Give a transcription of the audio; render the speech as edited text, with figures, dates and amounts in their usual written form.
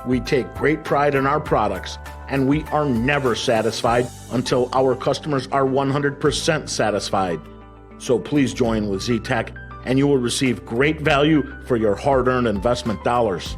We take great pride in our products, and we are never satisfied until our customers are 100% satisfied. So please join with Z-Tech, and you will receive great value for your hard-earned investment dollars.